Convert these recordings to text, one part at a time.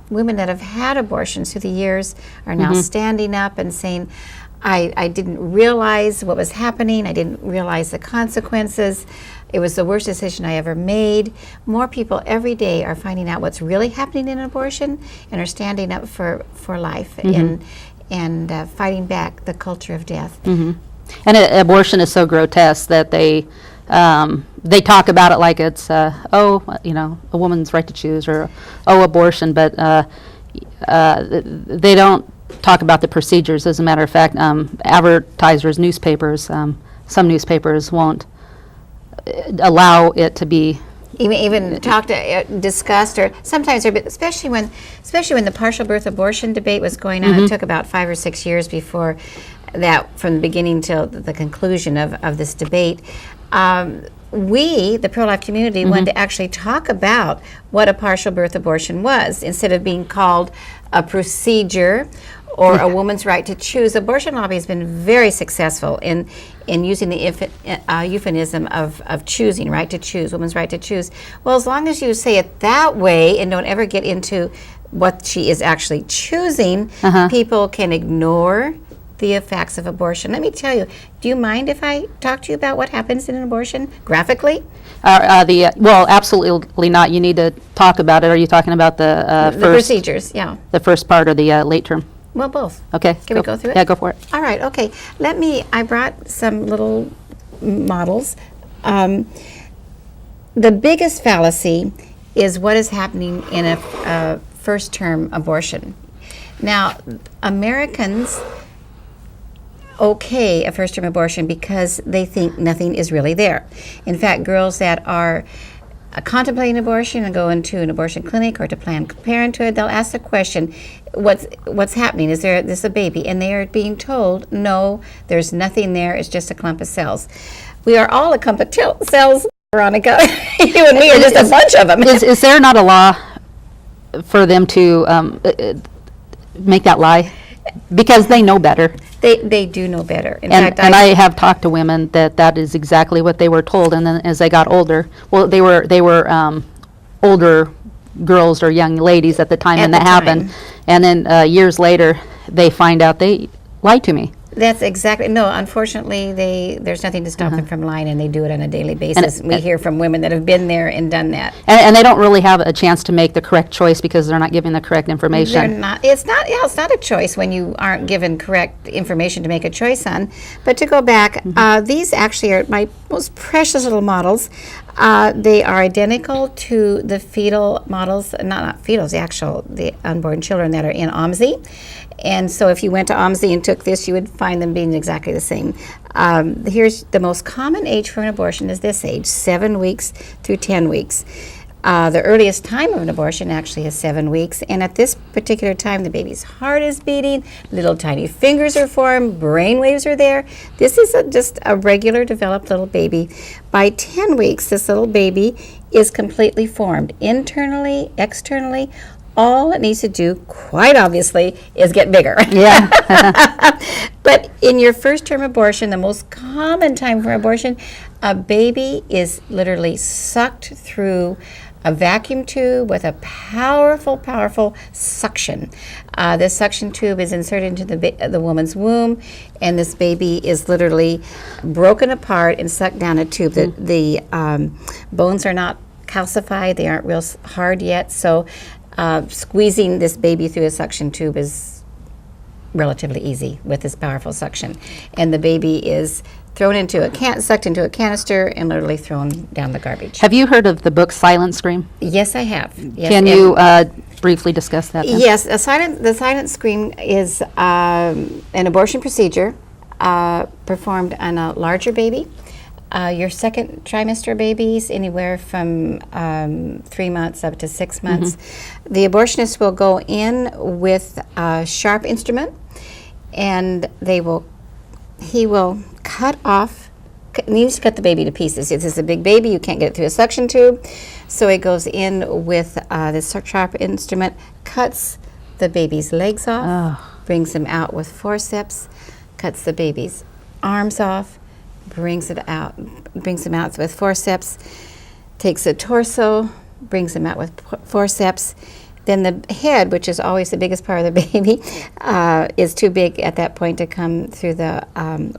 women that have had abortions through the years are now standing up and saying, I didn't realize what was happening. I didn't realize the consequences. It was the worst decision I ever made. More people every day are finding out what's really happening in abortion and are standing up for life and fighting back the culture of death. And abortion is so grotesque that they talk about it like it's a woman's right to choose, or abortion, but they don't talk about the procedures. As a matter of fact, advertisers, newspapers, some newspapers won't allow it to be even discussed, or sometimes, especially when the partial birth abortion debate was going on. It took about 5 or 6 years before that, from the beginning till the conclusion of this debate. We, the pro-life community, wanted to actually talk about what a partial birth abortion was, instead of being called a procedure or a woman's right to choose. Abortion lobby has been very successful in using the euphemism of choosing, right to choose, woman's right to choose. Well, as long as you say it that way and don't ever get into what she is actually choosing, people can ignore the effects of abortion. Let me tell you, do you mind if I talk to you about what happens in an abortion graphically? Well, absolutely not. You need to talk about it. Are you talking about the The procedures, yeah. the first part or the late term? Well, both. Okay. Can we go through it? Yeah, go for it. All right, okay. I brought some little models. The biggest fallacy is what is happening in a first-term abortion. Now, Americans a first-term abortion because they think nothing is really there. In fact, girls that are contemplating abortion and go into an abortion clinic or to Planned Parenthood, they'll ask the question, what's happening? Is this a baby? And they are being told, no, there's nothing there. It's just a clump of cells. We are all a clump of cells, Veronica. You and me are just a bunch of them. Is there not a law for them to make that lie? Because they know better. They do know better. In and fact, I have talked to women that is exactly what they were told, and then as they got older, well, they were older girls or young ladies at the time when that happened, and then years later, they find out they lied to me. That's exactly, no, unfortunately, there's nothing to stop them from lying, and they do it on a daily basis. We hear from women that have been there and done that. And they don't really have a chance to make the correct choice because they're not given the correct information. It's not a choice when you aren't given correct information to make a choice on. But to go back, these actually are my most precious little models. They are identical to the fetal models, not fetals, the unborn children that are in OMSI. And so if you went to OMSI and took this, you would find them being exactly the same. Here's the most common age for an abortion is this age, 7 weeks through 10 weeks. The earliest time of an abortion actually is 7 weeks, and at this particular time, the baby's heart is beating, little tiny fingers are formed, brain waves are there. This is just a regular developed little baby. By 10 weeks, this little baby is completely formed, internally, externally. All it needs to do, quite obviously, is get bigger. Yeah. But in your first-term abortion, the most common time for abortion, a baby is literally sucked through a vacuum tube with a powerful, powerful suction. This suction tube is inserted into the woman's womb, and this baby is literally broken apart and sucked down a tube. The bones are not calcified; they aren't real hard yet. So, squeezing this baby through a suction tube is relatively easy with this powerful suction, and the baby is sucked into a canister and literally thrown down the garbage. Have you heard of the book Silent Scream? Yes, I have. Yes, Can you briefly discuss that then? Yes, the silent scream is an abortion procedure performed on a larger baby. Your second trimester babies, anywhere from 3 months up to 6 months. The abortionist will go in with a sharp instrument, and he will cut off, needs to cut the baby to pieces. This is a big baby, you can't get it through a suction tube. So he goes in with this sharp instrument, cuts the baby's legs off, brings them out with forceps, cuts the baby's arms off, brings them out with forceps, takes the torso, brings them out with forceps, then the head, which is always the biggest part of the baby, is too big at that point to come through the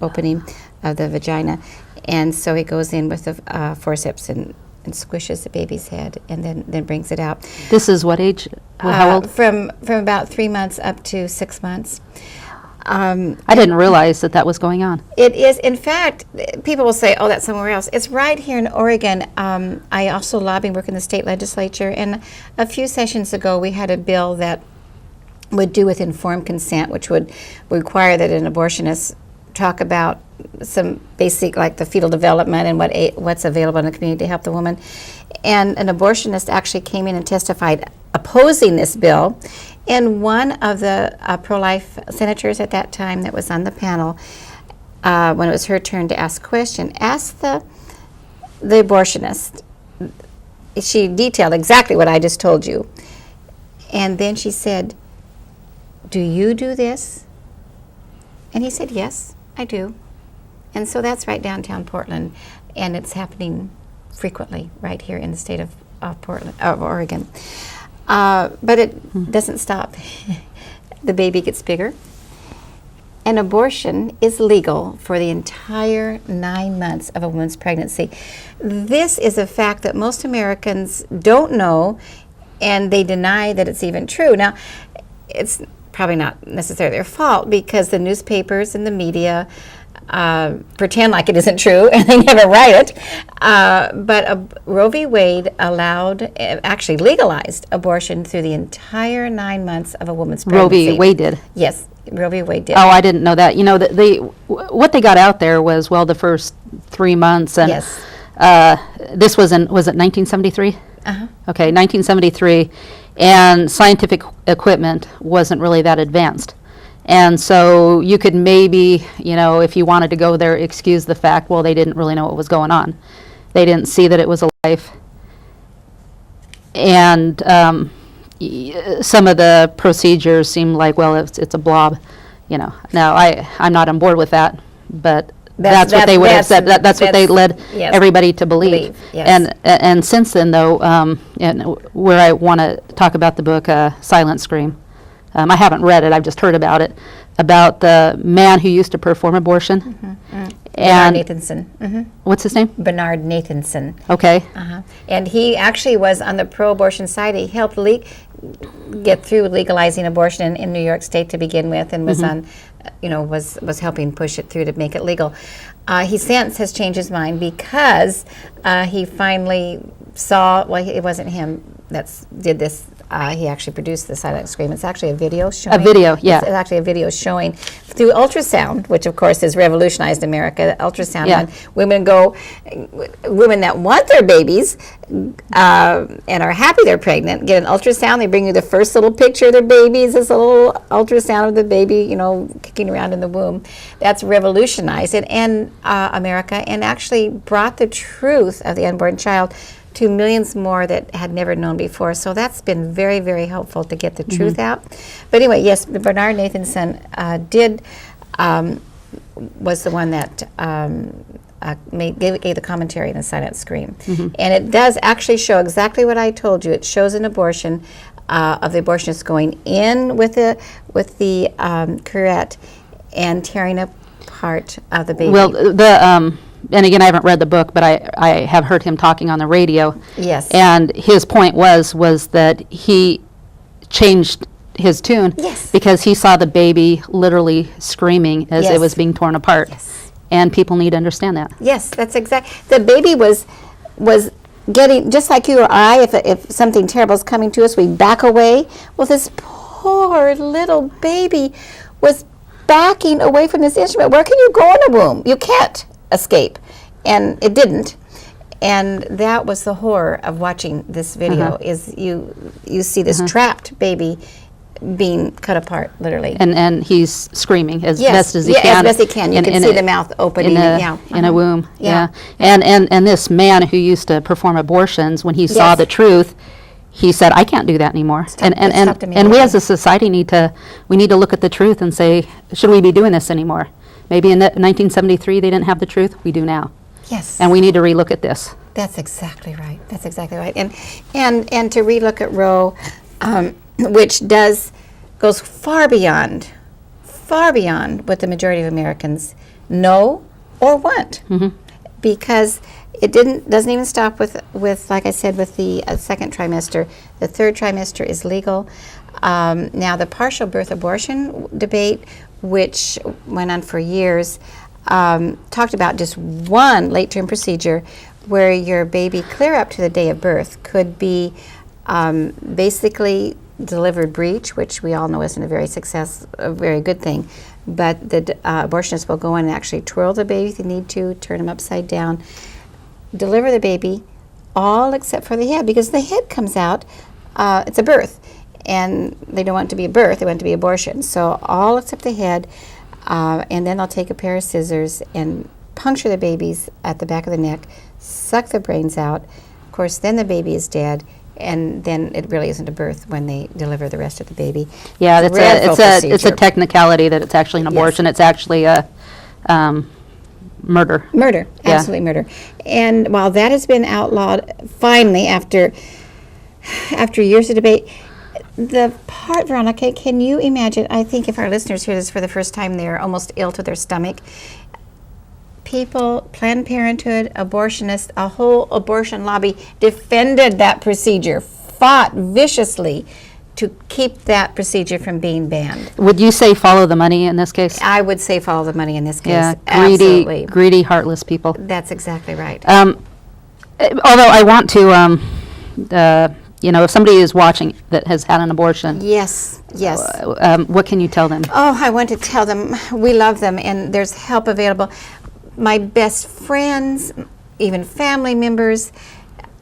opening of the vagina. And so he goes in with the forceps and squishes the baby's head and then brings it out. This is what age? How old? From about 3 months up to 6 months. I didn't realize that was going on. It is, in fact, people will say, oh, that's somewhere else. It's right here in Oregon. I also lobby and work in the state legislature, and a few sessions ago we had a bill that would do with informed consent, which would require that an abortionist talk about some basic, like the fetal development and what's available in the community to help the woman. And an abortionist actually came in and testified opposing this bill. And one of the pro-life senators at that time that was on the panel, when it was her turn to ask a question, asked the abortionist. She detailed exactly what I just told you. And then she said, "Do you do this?" And he said, "Yes, I do." And so that's right downtown Portland, and it's happening frequently right here in the state of Oregon. But it doesn't stop. The baby gets bigger. And abortion is legal for the entire 9 months of a woman's pregnancy. This is a fact that most Americans don't know, and they deny that it's even true. Now, it's probably not necessarily their fault, because the newspapers and the media pretend like it isn't true, and they never write it. But Roe v. Wade actually legalized abortion through the entire 9 months of a woman's pregnancy. Roe v. Wade did. Yes, Roe v. Wade did. Oh, I didn't know that. You know, what they got out there was, well, the first 3 months, and Yes. This was it 1973? Uh-huh. Okay, 1973, and scientific equipment wasn't really that advanced. And so you could maybe, if you wanted to go there, excuse the fact, well, they didn't really know what was going on. They didn't see that it was a life. And some of the procedures seem like, well, it's a blob, Now, I'm not on board with that, but that's what they would have said. That's what they led yes, everybody to believe. Yes. And since then, though, and where I want to talk about the book, Silent Scream, I haven't read it, I've just heard about it, about the man who used to perform abortion. Bernard Nathanson. What's his name? Bernard Nathanson. Okay. And he actually was on the pro-abortion side. He helped get through legalizing abortion in New York State to begin with, and was on, was helping push it through to make it legal. He since has changed his mind, because he finally saw, well, it wasn't him that did this. He actually produced the Silent Scream. It's actually a video showing. A video, yeah. It's actually a video showing through ultrasound, which of course has revolutionized America. Ultrasound, Yeah. when women that want their babies and are happy they're pregnant, get an ultrasound. They bring you the first little picture of their babies, this little ultrasound of the baby, kicking around in the womb. That's revolutionized it and America, and actually brought the truth of the unborn child to millions more that had never known before. So that's been very, very helpful to get the truth out. But anyway, yes, Bernard Nathanson was the one that gave the commentary in the Silent Scream. And it does actually show exactly what I told you. It shows an abortion of the abortionist going in with the curette and tearing apart of the baby. Well, and again, I haven't read the book, but I have heard him talking on the radio. Yes. And his point was that he changed his tune, Yes. because he saw the baby literally screaming as Yes. it was being torn apart. Yes. And people need to understand that. Yes, that's exact. The baby was getting, just like you or I, if something terrible is coming to us, we back away. Well, this poor little baby was backing away from this instrument. Where can you go in a womb? You can't escape. And it didn't. And that was the horror of watching this video, is you see this trapped baby being cut apart, literally. And he's screaming as Yes. best as he Yeah, can. as best he can. You can see the mouth opening. In a womb. Yeah. And this man who used to perform abortions, when he saw Yes. the truth, he said, I can't do that anymore. Stopped And we immediately. as a society need to look at the truth and say, should we be doing this anymore? Maybe in 1973 they didn't have the truth. We do now. Yes. And we need to relook at this. That's exactly right. That's exactly right. And to relook at Roe, which goes far beyond what the majority of Americans know or want, because it doesn't even stop with like I said, with the second trimester. The third trimester is legal. Now the partial birth abortion debate, which went on for years, talked about just one late-term procedure where your baby clear up to the day of birth could be basically delivered breech, which we all know isn't a very good thing. But the abortionist will go in and actually twirl the baby if they need to, turn them upside down, deliver the baby, all except for the head, because the head comes out, it's a birth, and they don't want it to be a birth, they want it to be abortion. So all except the head, and then they'll take a pair of scissors and puncture the babies at the back of the neck, suck the brains out. Of course, then the baby is dead, and then it really isn't a birth when they deliver the rest of the baby. Yeah, it's a procedure. technicality that it's actually an abortion. It's actually a murder. Murder, Yeah. absolutely murder. And while that has been outlawed, finally, after years of debate, the part, Veronica, can you imagine, I think if our listeners hear this for the first time, they're almost ill to their stomach. People, Planned Parenthood, abortionists, a whole abortion lobby defended that procedure, fought viciously to keep that procedure from being banned. Would you say follow the money in this case? I would say follow the money in this case. Yeah, Absolutely. greedy, heartless people. That's exactly right. Although I want to, if somebody is watching that has had an abortion, Yes. what can you tell them? Oh, I want to tell them we love them and there's help available. My best friends, even family members,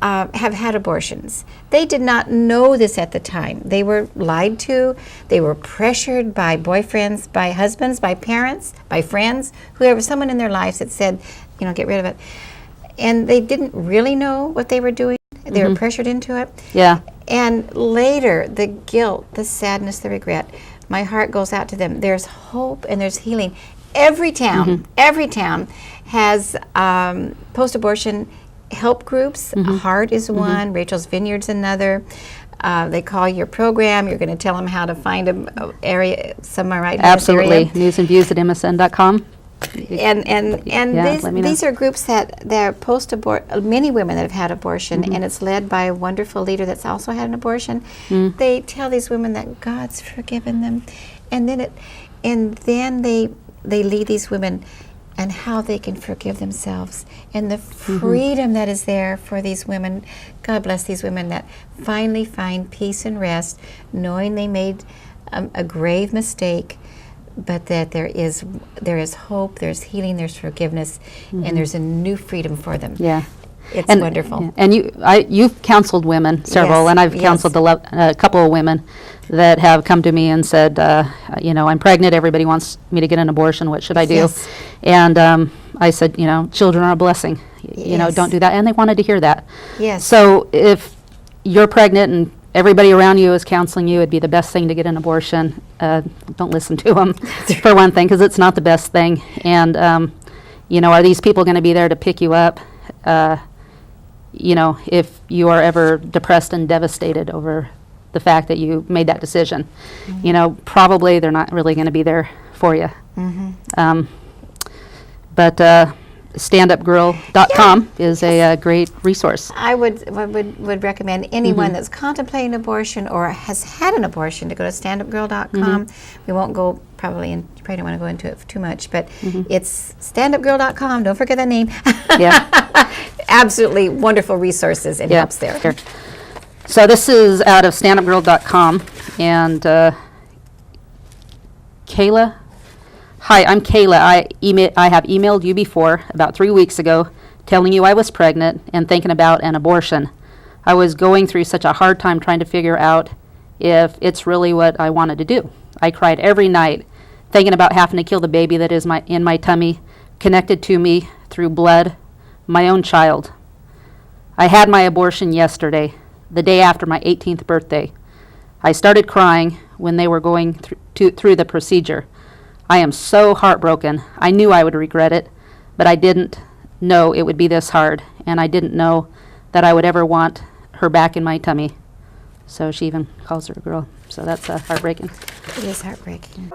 have had abortions. They did not know this at the time. They were lied to. They were pressured by boyfriends, by husbands, by parents, by friends, whoever, someone in their lives that said, get rid of it. And they didn't really know what they were doing. They were pressured into it. Yeah. And later, the guilt, the sadness, the regret, my heart goes out to them. There's hope and there's healing. Every town has post-abortion help groups. Heart is one, Rachel's Vineyard's another. They call your program. You're going to tell them how to find an area somewhere right in this area. Absolutely. News and views at msn.com. And Yeah, let me know. these are groups that are post-abort, many women that have had abortion, and it's led by a wonderful leader that's also had an abortion. They tell these women that God's forgiven them, and then they lead these women and how they can forgive themselves and the freedom that is there for these women. God bless these women that finally find peace and rest, knowing they made a grave mistake, but that there is hope, there's healing, there's forgiveness, and there's a new freedom for them. Yeah. It's And- wonderful. yeah. And you've counseled women, several, Yes, and I've yes. counseled a couple of women that have come to me and said, I'm pregnant, everybody wants me to get an abortion, what should I do? Yes. And I said, children are a blessing, Yes. don't do that. And they wanted to hear that. Yes. So if you're pregnant and everybody around you is counseling you, it'd be the best thing to get an abortion. Don't listen to them, for one thing, because it's not the best thing. And, are these people going to be there to pick you up? If you are ever depressed and devastated over the fact that you made that decision, probably they're not really going to be there for you. But standupgirl.com is a great resource. I would recommend anyone that's contemplating abortion or has had an abortion to go to standupgirl.com. We won't go you probably don't want to go into it too much, but it's standupgirl.com. Don't forget that name. Yeah. Absolutely wonderful resources and helps there. Sure. So this is out of standupgirl.com, and Kayla. Hi, I'm Kayla. I have emailed you before, about 3 weeks ago, telling you I was pregnant and thinking about an abortion. I was going through such a hard time trying to figure out if it's really what I wanted to do. I cried every night, thinking about having to kill the baby that is in my tummy, connected to me through blood, my own child. I had my abortion yesterday, the day after my 18th birthday. I started crying when they were going through the procedure. I am so heartbroken. I knew I would regret it, but I didn't know it would be this hard, and I didn't know that I would ever want her back in my tummy. So she even calls her a girl. So that's heartbreaking. It is heartbreaking.